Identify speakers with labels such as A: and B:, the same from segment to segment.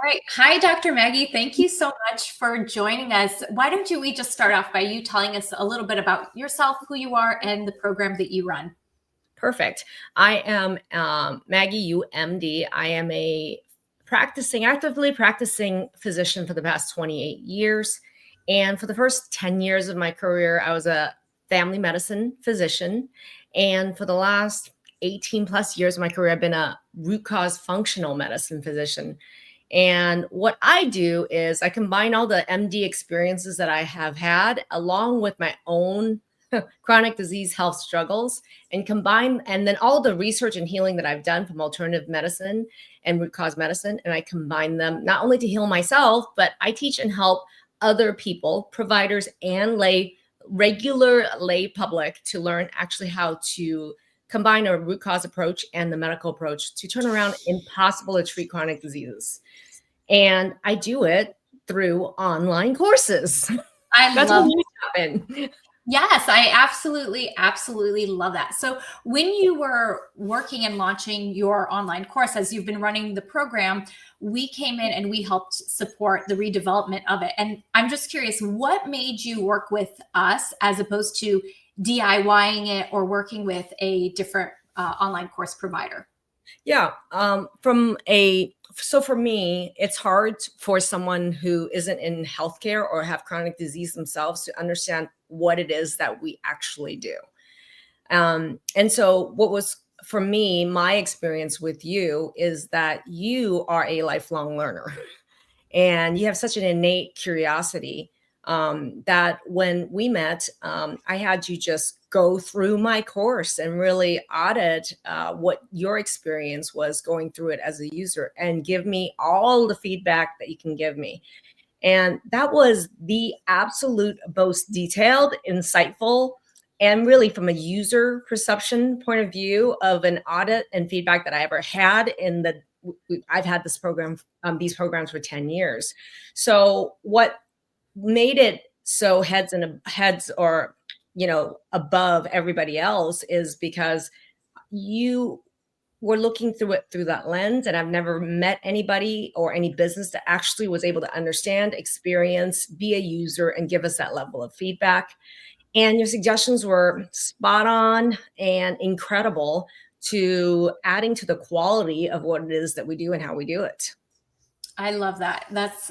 A: right. Hi, Dr. Maggie. Thank you so much for joining us. Why don't we just start off by you telling us a little bit about yourself, who you are, and the program that you run?
B: Perfect. I am Maggie Yu, MD. I am a actively practicing physician for the past 28 years. And for the first 10 years of my career, I was a family medicine physician. And for the last 18 plus years of my career, I've been a root cause functional medicine physician. And what I do is I combine all the MD experiences that I have had along with my own chronic disease health struggles and then all the research and healing that I've done from alternative medicine and root cause medicine. And I combine them not only to heal myself, but I teach and help other people, providers and regular lay public to learn actually how to combine a root cause approach and the medical approach to turn around impossible to treat chronic diseases. And I do it through online courses.
A: I love
B: it.
A: Yes, I absolutely love that. So when you were working and launching your online course, as you've been running the program, we came in and we helped support the redevelopment of it. And I'm just curious, what made you work with us as opposed to DIYing it or working with a different online course provider?
B: Yeah. So for me, it's hard for someone who isn't in healthcare or have chronic disease themselves to understand what it is that we actually do. And so what was for me, my experience with you is that you are a lifelong learner and you have such an innate curiosity that when we met, I had you just go through my course and really audit what your experience was going through it as a user and give me all the feedback that you can give me. And that was the absolute most detailed, insightful, and really from a user perception point of view of an audit and feedback that I ever had I've had these programs for 10 years. So what made it so heads or, above everybody else is because you were looking through it through that lens. And I've never met anybody or any business that actually was able to understand, experience, be a user, and give us that level of feedback. And your suggestions were spot on and incredible to adding to the quality of what it is that we do and how we do it.
A: I love that.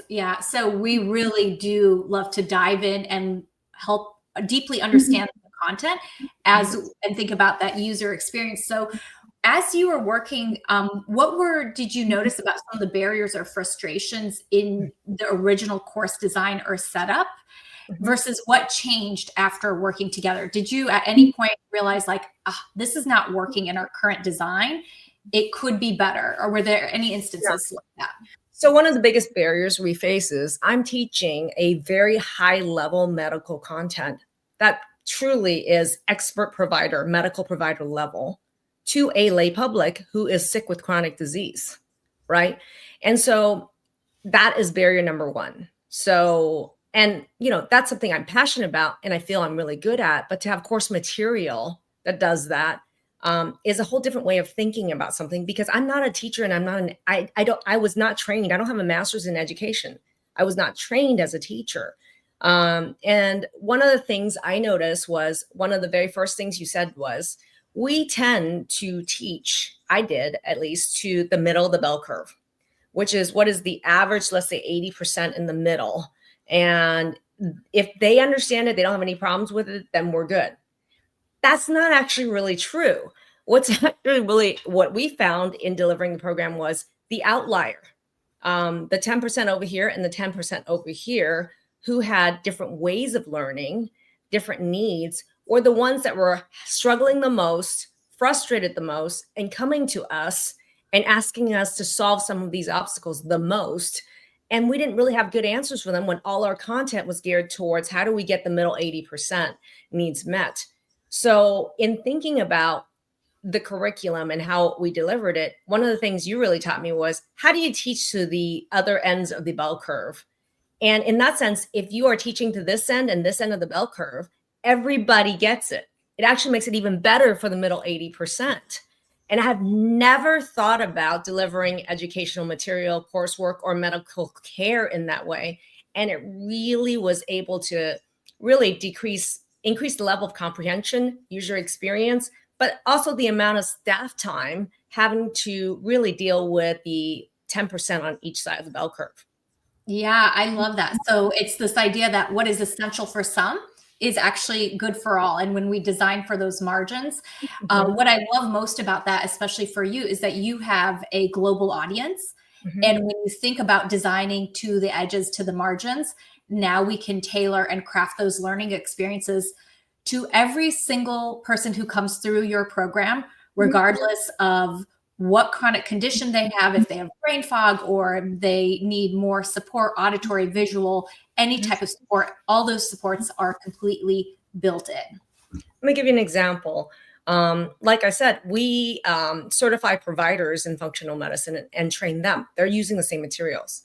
A: Yeah. So we really do love to dive in and help deeply understand the content and think about that user experience. So as you were working, did you notice about some of the barriers or frustrations in the original course design or setup versus what changed after working together? Did you at any point realize this is not working in our current design? It could be better, or were there any instances like that?
B: So one of the biggest barriers we face is I'm teaching a very high level medical content that truly is expert provider, medical provider level to a lay public who is sick with chronic disease, right? And so that is barrier number one. So, and that's something I'm passionate about and I feel I'm really good at, but to have course material that does that is a whole different way of thinking about something, because I'm not a teacher and I was not trained. I don't have a master's in education. I was not trained as a teacher. And one of the things I noticed was one of the very first things you said was, we tend to teach, I did at least, to the middle of the bell curve, which is what is the average, let's say 80% in the middle. And if they understand it, they don't have any problems with it, then we're good. That's not actually really true. What's actually really what we found in delivering the program was the outlier, the 10% over here and the 10% over here who had different ways of learning, different needs, or the ones that were struggling the most, frustrated the most, and coming to us and asking us to solve some of these obstacles the most. And we didn't really have good answers for them when all our content was geared towards how do we get the middle 80% needs met. So in thinking about the curriculum and how we delivered it, one of the things you really taught me was, how do you teach to the other ends of the bell curve? And in that sense, if you are teaching to this end and this end of the bell curve, everybody gets it. It actually makes it even better for the middle 80%. And I have never thought about delivering educational material, coursework, or medical care in that way. And it really was able to really increase the level of comprehension, user experience, but also the amount of staff time having to really deal with the 10% on each side of the bell curve.
A: Yeah, I love that. So it's this idea that what is essential for some is actually good for all. And when we design for those margins,
B: Mhm,
A: what I love most about that, especially for you, is that you have a global audience.
B: mhm,
A: And when you think about designing to the edges, to the margins, now we can tailor and craft those learning experiences to every single person who comes through your program,
B: mhm.
A: regardless of what chronic condition they have, if they have brain fog or they need more support, auditory, visual, any type of support, all those supports are completely built in.
B: Let me give you an example. Like I said, we certify providers in functional medicine and train them. They're using the same materials.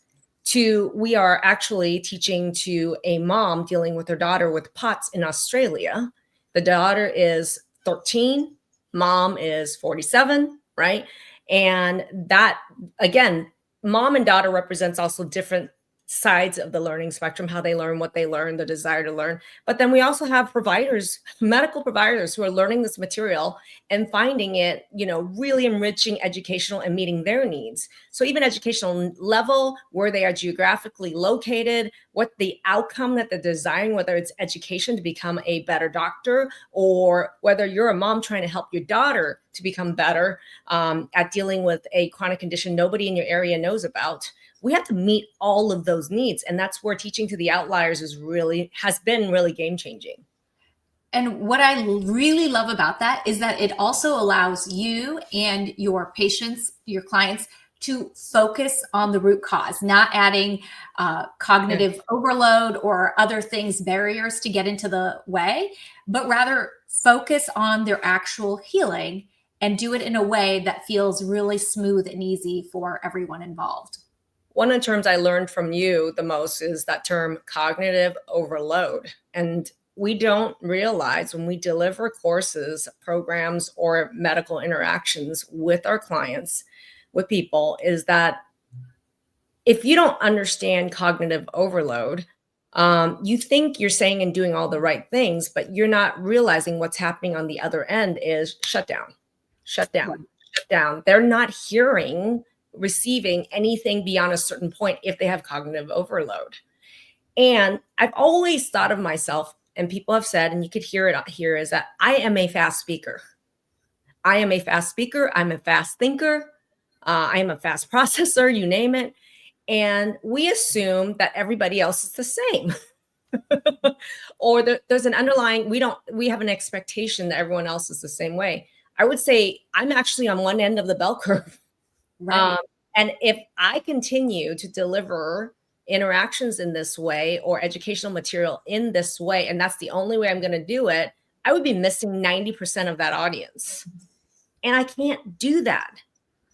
B: We are actually teaching to a mom dealing with her daughter with POTS in Australia. The daughter is 13, mom is 47, right? And that, again, mom and daughter represents also different sides of the learning spectrum, how they learn, what they learn, the desire to learn. But then we also have providers, medical providers who are learning this material and finding it, really enriching, educational, and meeting their needs. So even educational level, where they are geographically located, what the outcome that they're desiring, whether it's education to become a better doctor, or whether you're a mom trying to help your daughter to become better at dealing with a chronic condition nobody in your area knows about. We have to meet all of those needs. And that's where teaching to the outliers has been really game changing.
A: And what I really love about that is that it also allows you and your patients, your clients, to focus on the root cause, not adding
B: Yeah.
A: cognitive overload or other things, barriers to get into the way, but rather focus on their actual healing and do it in a way that feels really smooth and easy for everyone involved.
B: One of the terms I learned from you the most is that term cognitive overload. And we don't realize when we deliver courses, programs, or medical interactions with our clients, with people, is that if you don't understand cognitive overload, you think you're saying and doing all the right things, but you're not realizing what's happening on the other end is shut down, shut down, shut down. They're not receiving anything beyond a certain point if they have cognitive overload. And I've always thought of myself, and people have said, and you could hear it here, is that I am a fast speaker. I am a fast speaker. I'm a fast thinker. I am a fast processor, you name it. And we assume that everybody else is the same. Or there's an underlying, we have an expectation that everyone else is the same way. I would say I'm actually on one end of the bell curve. Um,
A: Right.
B: and if I continue to deliver interactions in this way or educational material in this way, and that's the only way I'm going to do it, I would be missing 90% of that audience. And I can't do that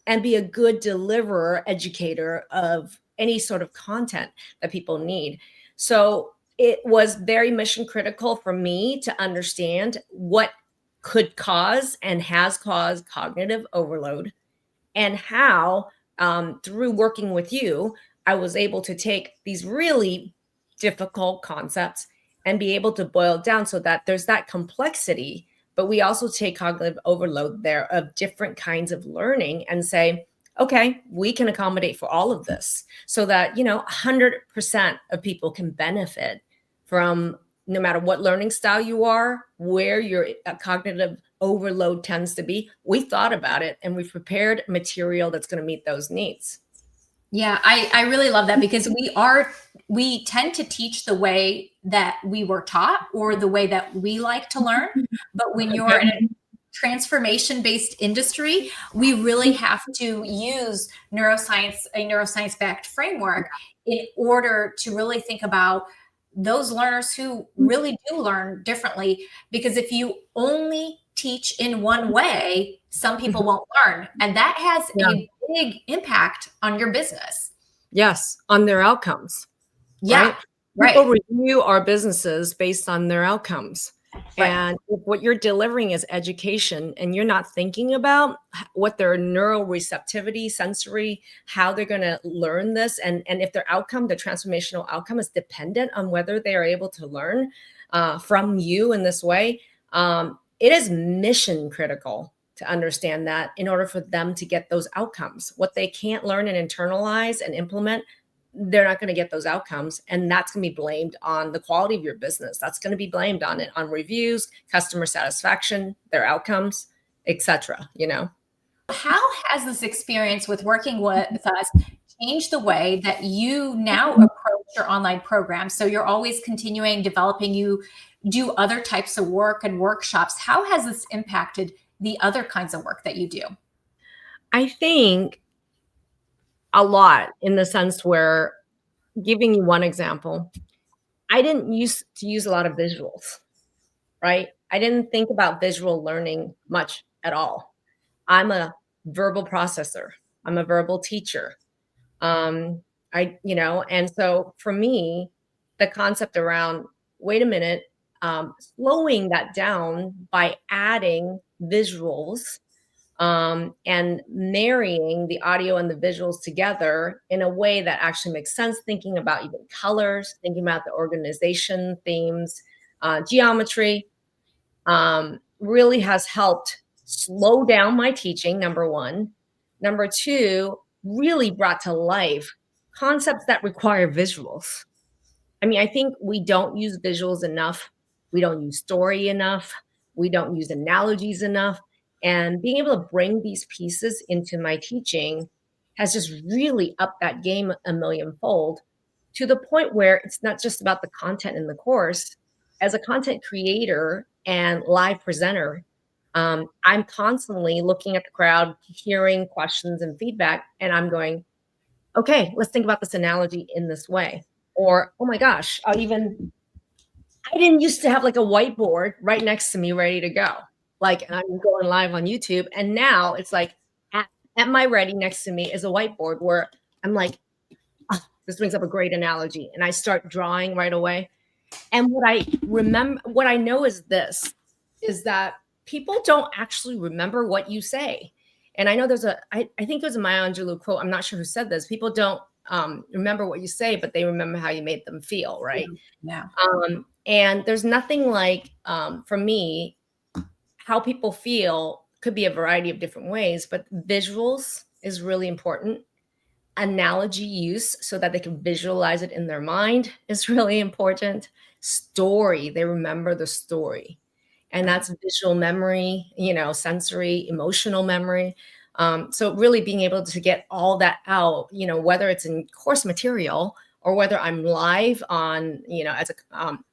B: and be a good deliverer, educator of any sort of content that people need. So it was very mission critical for me to understand what could cause and has caused cognitive overload, and how, through working with you, I was able to take these really difficult concepts and be able to boil it down so that there's that complexity, but we also take cognitive overload there of different kinds of learning and say, okay, we can accommodate for all of this so that, 100% of people can benefit from, no matter what learning style you are, where your cognitive overload tends to be. We thought about it and we've prepared material that's going to meet those needs.
A: Yeah, I really love that because we tend to teach the way that we were taught or the way that we like to learn. But when you're in a transformation based industry, we really have to use a neuroscience backed framework in order to really think about those learners who really do learn differently. Because if you only teach in one way, some people won't learn. And that has
B: Yeah.
A: a big impact on your business.
B: Yes, on their outcomes,
A: Yeah,
B: right?
A: right.
B: People review our businesses based on their outcomes.
A: Right.
B: And if what you're delivering is education and you're not thinking about what their neuroreceptivity, sensory, how they're going to learn this, and if their outcome, the transformational outcome, is dependent on whether they are able to learn from you in this way, it is mission critical to understand that in order for them to get those outcomes. What they can't learn and internalize and implement, they're not going to get those outcomes, and that's going to be blamed on the quality of your business. That's going to be blamed on it, on reviews, customer satisfaction, their outcomes, etc.
A: How has this experience with working with us changed the way that you now approach your online program? So you're always continuing developing, you do other types of work and workshops. How has this impacted the other kinds of work that you do?
B: I think a lot, in the sense where, giving you one example, I didn't used to use a lot of visuals, right? I didn't think about visual learning much at all. I'm a verbal processor. I'm a verbal teacher. Um, and so for me, the concept around, wait a minute, slowing that down by adding visuals, and marrying the audio and the visuals together in a way that actually makes sense, thinking about even colors, thinking about the organization, themes, geometry, really has helped slow down my teaching, number one. Number two, really brought to life concepts that require visuals. I mean, I think we don't use visuals enough. We don't use story enough. We don't use analogies enough. And being able to bring these pieces into my teaching has just really upped that game a millionfold, to the point where it's not just about the content in the course. As a content creator and live presenter, I'm constantly looking at the crowd, hearing questions and feedback, and I'm going, okay, let's think about this analogy in this way. Or, oh my gosh, I didn't used to have like a whiteboard right next to me ready to go. Like, I'm going live on YouTube, and now it's like at my ready next to me is a whiteboard where I'm like, "Ah, this brings up a great analogy." And I start drawing right away. And what I know is this, is that people don't actually remember what you say. And I know I think it was a Maya Angelou quote. I'm not sure who said this. People don't remember what you say, but they remember how you made them feel, right?
A: Yeah.
B: And there's nothing like, for me, how people feel could be a variety of different ways, but visuals is really important. Analogy use so that they can visualize it in their mind is really important. Story, they remember the story. And that's visual memory, sensory, emotional memory. So really being able to get all that out, whether it's in course material or whether I'm live on, as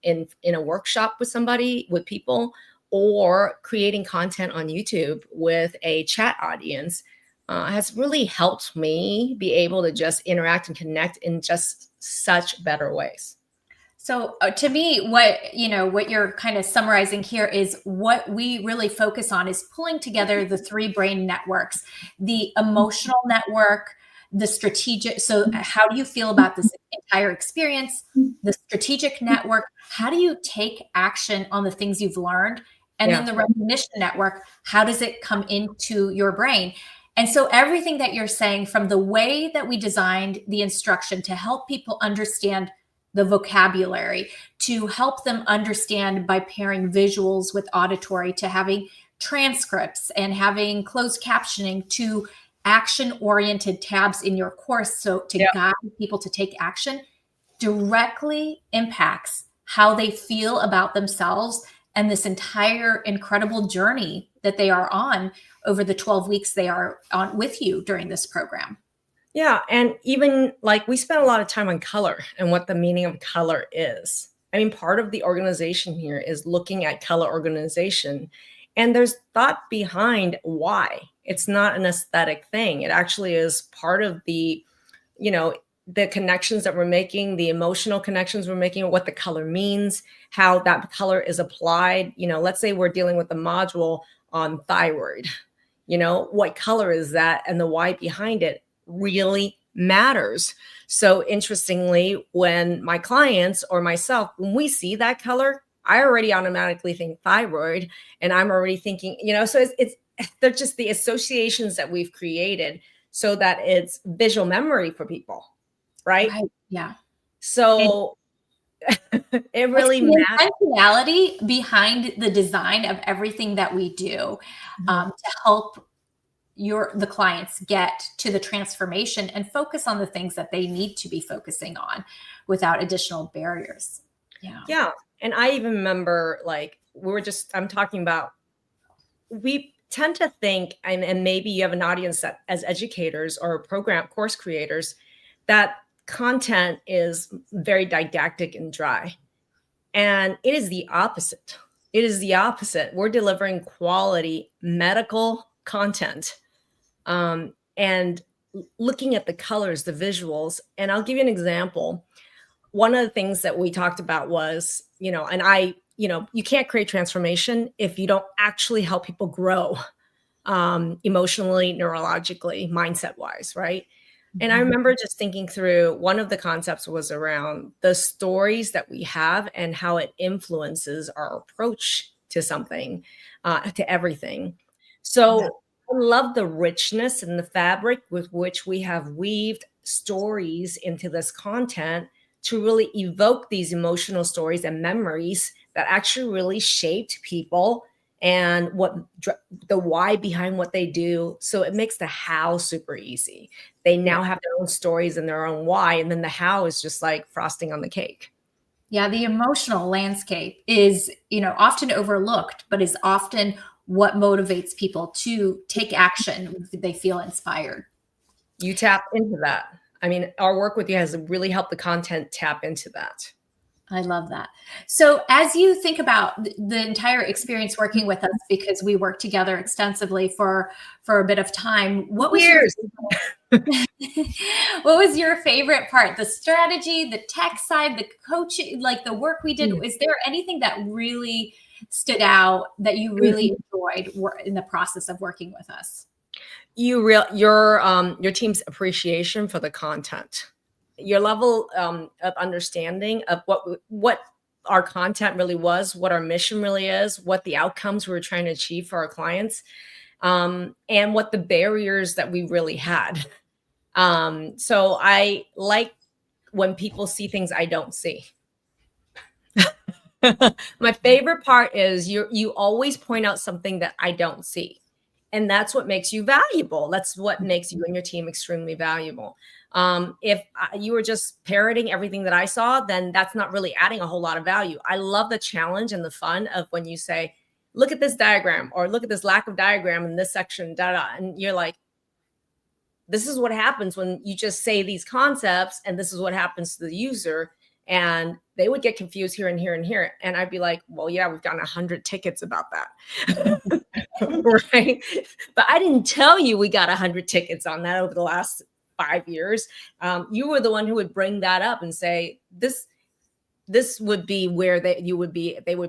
B: in a workshop with people, or creating content on YouTube with a chat audience, has really helped me be able to just interact and connect in just such better ways.
A: So to me, what you're kind of summarizing here is what we really focus on is pulling together the three brain networks, the emotional network, the strategic. So how do you feel about this entire experience? The strategic network, how do you take action on the things you've learned? And then the recognition network, how does it come into your brain? And so everything that you're saying, from the way that we designed the instruction to help people understand the vocabulary, to help them understand by pairing visuals with auditory, to having transcripts and having closed captioning, to action-oriented tabs in your course, so to guide people to take action, directly impacts how they feel about themselves and this entire incredible journey that they are on over the 12 weeks they are on with you during this program.
B: Yeah. And even like, we spent a lot of time on color and what the meaning of color is. I mean, part of the organization here is looking at color organization, and there's thought behind why. It's not an aesthetic thing. It actually is part of the connections that we're making, the emotional connections we're making, what the color means, how that color is applied. Let's say we're dealing with a module on thyroid. What color is that, and the why behind it really matters. So interestingly, when my clients or myself, when we see that color, I already automatically think thyroid, and I'm already thinking, so it's they're just the associations that we've created so that it's visual memory for people, right?
A: Right. Yeah. And
B: So it
A: it's
B: really
A: the
B: matters.
A: intentionality behind the design of everything that we do, to help the clients get to the transformation and focus on the things that they need to be focusing on without additional barriers. Yeah.
B: Yeah. And I even remember, like, I'm talking about, we tend to think, and maybe you have an audience that as educators or program course creators, that content is very didactic and dry. And it is the opposite. It is the opposite. We're delivering quality medical content, and looking at the colors, the visuals. And I'll give you an example. One of the things that we talked about was, you can't create transformation if you don't actually help people grow, emotionally, neurologically, mindset wise, right? And I remember just thinking through, one of the concepts was around the stories that we have and how it influences our approach to something, to everything.
A: Yeah.
B: So I love the richness and the fabric with which we have weaved stories into this content to really evoke these emotional stories and memories that actually really shaped people, and the why behind what they do. So it makes the how super easy. They
A: Yeah.
B: now have their own stories and their own why, and then the how is just like frosting on the cake.
A: Yeah. The emotional landscape is, often overlooked, but is often what motivates people to take action when they feel inspired.
B: You tap into that. I mean, our work with you has really helped the content tap into that.
A: I love that. So, as you think about the entire experience working with us, because we worked together extensively for a bit of time, what was your
B: Years.
A: what was your favorite part? The strategy, the tech side, the coaching, like the work we did. Is there anything that really stood out that you really enjoyed in the process of working with us?
B: Your team's appreciation for the content, your level, of understanding of what our content really was, what our mission really is, what the outcomes we were trying to achieve for our clients, and what the barriers that we really had. So I like when people see things I don't see. My favorite part is you always point out something that I don't see. And that's what makes you valuable. That's what makes you and your team extremely valuable. If you were just parroting everything that I saw, then that's not really adding a whole lot of value. I love the challenge and the fun of when you say, look at this diagram, or look at this lack of diagram in this section, and you're like, this is what happens when you just say these concepts, and this is what happens to the user. And they would get confused here and here and here. And I'd be like, well, yeah, we've gotten 100 tickets about that. Right. But I didn't tell you we got 100 tickets on that over the last 5 years. You were the one who would bring that up and say, this would be where they would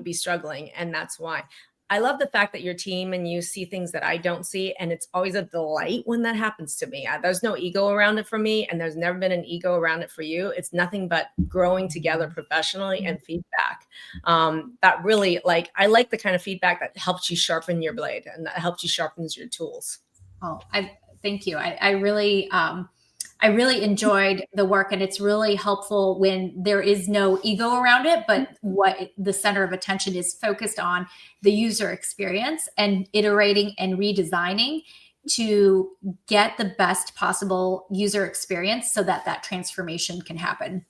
B: be struggling. And that's why. I love the fact that your team and you see things that I don't see. And it's always a delight when that happens to me. There's no ego around it for me. And there's never been an ego around it for you. It's nothing but growing together professionally and feedback. That really, I like the kind of feedback that helps you sharpen your blade and that helps you sharpen your tools.
A: Oh, thank you. I really enjoyed the work, and it's really helpful when there is no ego around it, but what the center of attention is focused on the user experience and iterating and redesigning to get the best possible user experience so that that transformation can happen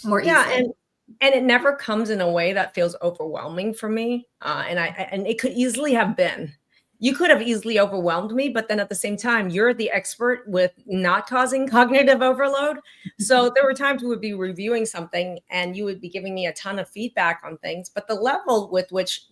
A: more easily.
B: And it never comes in a way that feels overwhelming for me. And it could easily have been. You could have easily overwhelmed me, but then at the same time, you're the expert with not causing cognitive overload. So there were times we would be reviewing something and you would be giving me a ton of feedback on things, but the level with which,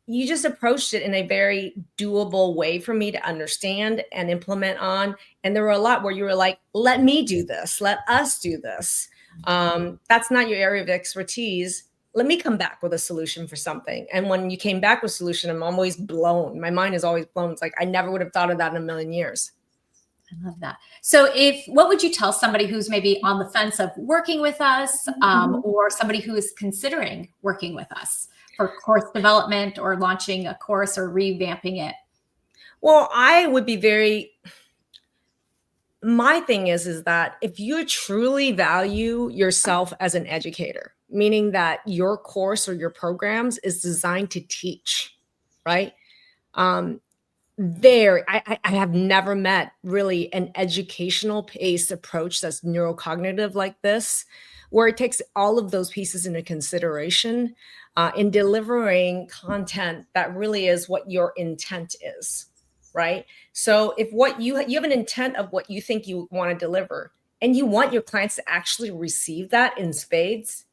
B: you just approached it in a very doable way for me to understand and implement on. And there were a lot where you were like, let me do this. Let us do this. That's not your area of expertise. Let me come back with a solution for something. And when you came back with a solution, I'm always blown. My mind is always blown. It's like, I never would have thought of that in a million years.
A: I love that. So what would you tell somebody who's maybe on the fence of working with us, or somebody who is considering working with us for course development or launching a course or revamping it?
B: Well, I would be my thing is that if you truly value yourself as an educator, meaning that your course or your programs is designed to teach, right? Um, I have never met really an educational paced approach that's neurocognitive like this, where it takes all of those pieces into consideration in delivering content that really is what your intent is, right? So if what you have an intent of what you think you want to deliver, and you want your clients to actually receive that in spades,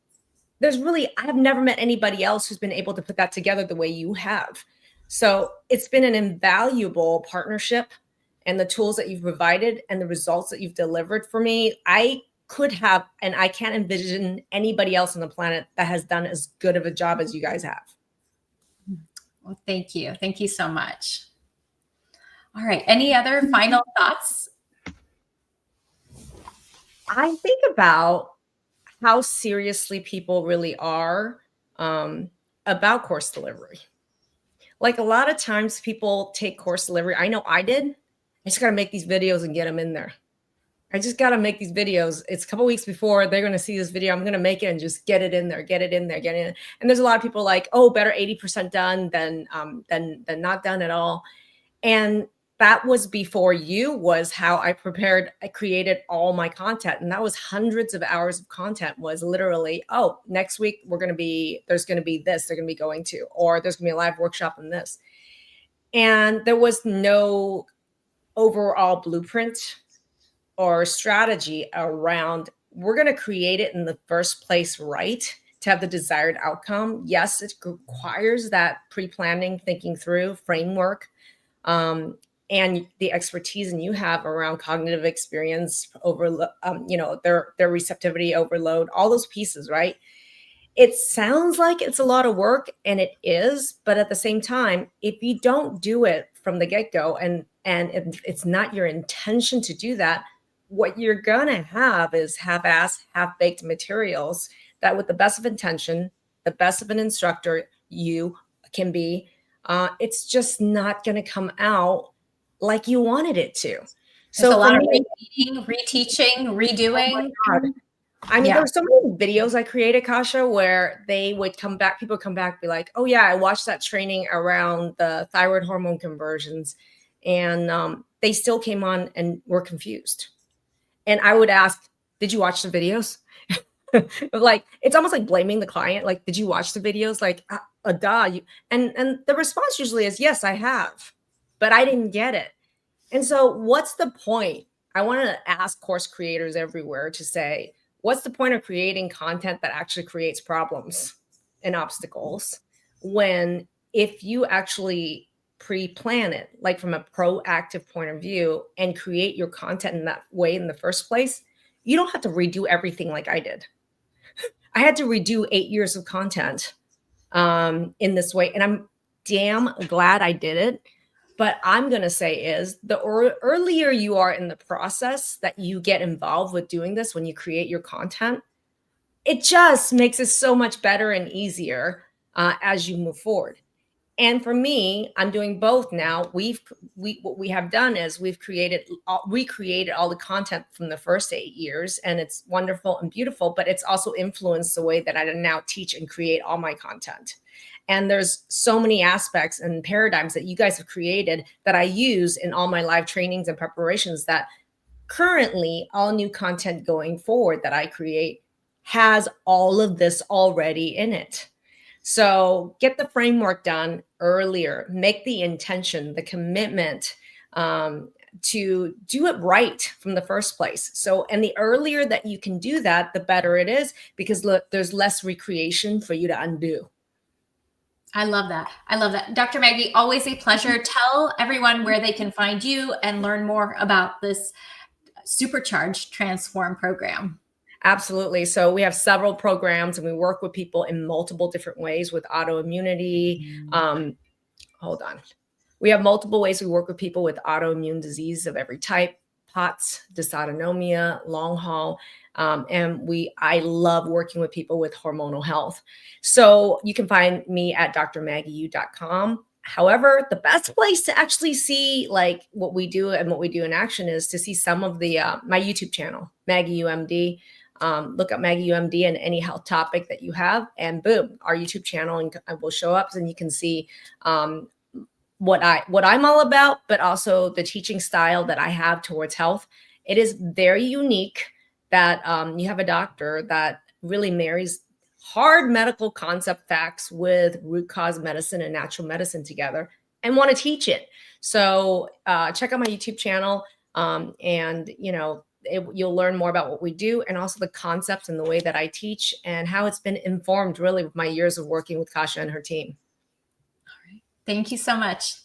B: I have never met anybody else who's been able to put that together the way you have. So it's been an invaluable partnership, and the tools that you've provided and the results that you've delivered for me. And I can't envision anybody else on the planet that has done as good of a job as you guys have.
A: Well, thank you. Thank you so much. All right. Any other final thoughts?
B: I think about how seriously people really are about course delivery. Like a lot of times people take course delivery. I know I did. I just got to make these videos and get them in there. I just got to make these videos. It's a couple weeks before they're going to see this video. I'm going to make it and just get it in there, get it in there, get it in. And there's a lot of people like, oh, better 80% done than not done at all. And that was before you was how I created all my content. And that was hundreds of hours of content. Was literally, oh, next week there's going to be this, they're going to be going to, or there's going to be a live workshop in this. And there was no overall blueprint or strategy around, we're going to create it in the first place, right? To have the desired outcome. Yes, it requires that pre-planning, thinking through framework, and the expertise and you have around cognitive experience their receptivity overload, all those pieces, right? It sounds like it's a lot of work, and it is, but at the same time, if you don't do it from the get-go, and if it's not your intention to do that, what you're gonna have is half-assed, half-baked materials that, with the best of intention, the best of an instructor you can be, it's just not gonna come out like you wanted it to.
A: So there's a lot of repeating, reteaching, redoing.
B: Oh, I mean, there were so many videos I created, Kasha, where people come back, be like, oh yeah, I watched that training around the thyroid hormone conversions, and they still came on and were confused. And I would ask, did you watch the videos? Like, it's almost like blaming the client. Like, did you watch the videos? Like, and the response usually is, yes, I have, but I didn't get it. And so what's the point? I want to ask course creators everywhere to say, what's the point of creating content that actually creates problems and obstacles, when if you actually pre-plan it, like from a proactive point of view, and create your content in that way in the first place, you don't have to redo everything like I did. I had to redo 8 years of content in this way, and I'm damn glad I did it. But I'm going to say is the earlier you are in the process that you get involved with doing this, when you create your content, it just makes it so much better and easier as you move forward. And for me, I'm doing both now. What we have done is we've recreated all the content from the first 8 years, and it's wonderful and beautiful, but it's also influenced the way that I now teach and create all my content. And there's so many aspects and paradigms that you guys have created that I use in all my live trainings and preparations, that currently all new content going forward that I create has all of this already in it. So get the framework done earlier, make the intention, the commitment to do it right from the first place. So, and the earlier that you can do that, the better it is, because look, there's less recreation for you to undo.
A: I love that. I love that. Dr. Maggie, always a pleasure. Tell everyone where they can find you and learn more about this Supercharge Transform program.
B: Absolutely. So we have several programs, and we work with people in multiple different ways with autoimmunity. Hold on. We have multiple ways we work with people with autoimmune disease of every type, POTS, dysautonomia, long haul. I love working with people with hormonal health. So you can find me at drmaggieyu.com. However, the best place to actually see like what we do and what we do in action is to see some of the my YouTube channel, Maggie Yu MD. Look up Maggie Yu MD and any health topic that you have, and boom, our YouTube channel and will show up, and you can see what I'm all about, but also the teaching style that I have towards health. It is very unique that you have a doctor that really marries hard medical concept facts with root cause medicine and natural medicine together and want to teach it. So check out my YouTube channel, and you'll learn more about what we do and also the concepts and the way that I teach and how it's been informed really with my years of working with Kasha and her team.
A: All right. Thank you so much.